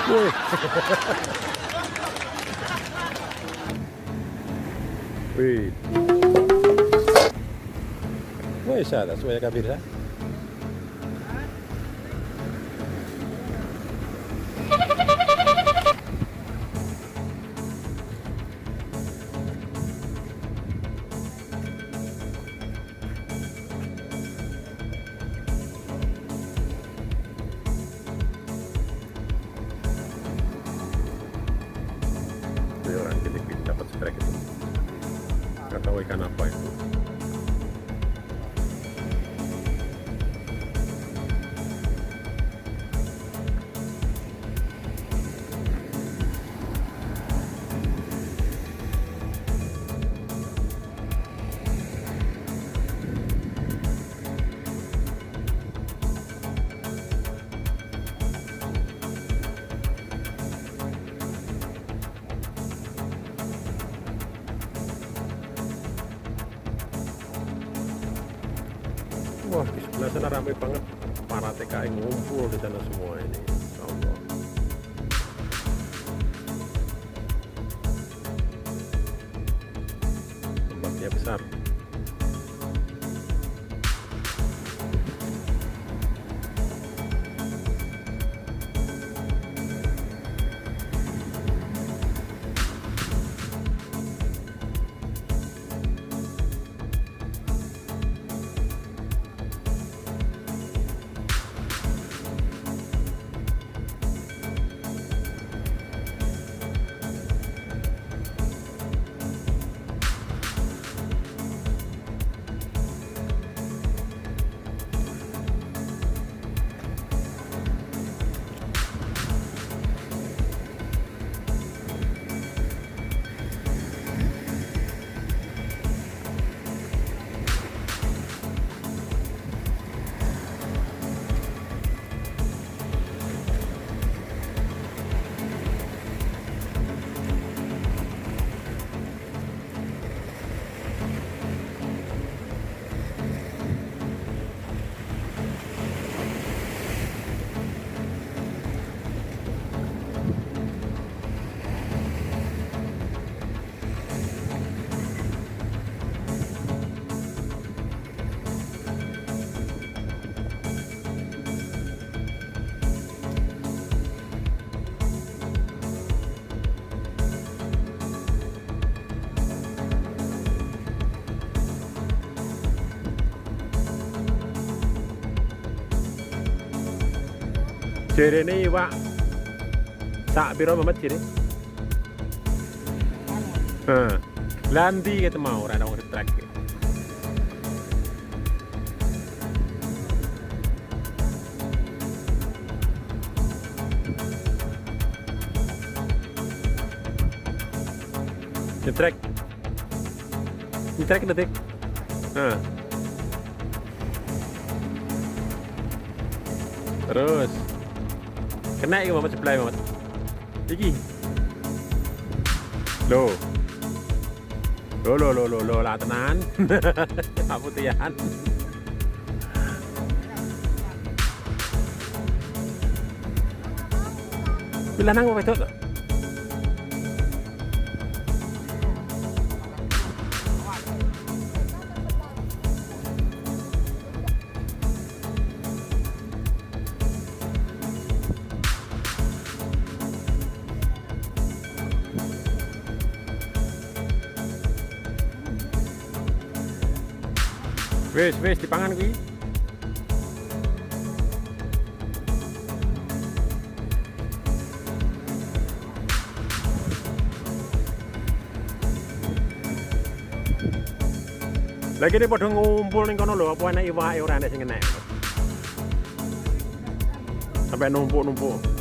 Wih. Wih. Wih, ada semuanya kabir ya. Orang gede dapat setrek itu, nggak tahu ikan apa itu. Wah, di sebelah sana ramai banget para TKI ngumpul di sana semua ini. Insya Allah. Tempatnya besar. Jere ini Pak, sak piro Mamat jere? Lanti kita mau ora ono trek. Nyetrek detik. Terus kena iki Mamat sebelah Mamat. Iki. Loh lah tenan. Aputihan. Bila nang apa itu? Wes dipangan kuwi. Lagi dia padha ngumpul ning kono lho, apa enak iwake ora enak sing enek. Sampai numpuk-numpuk.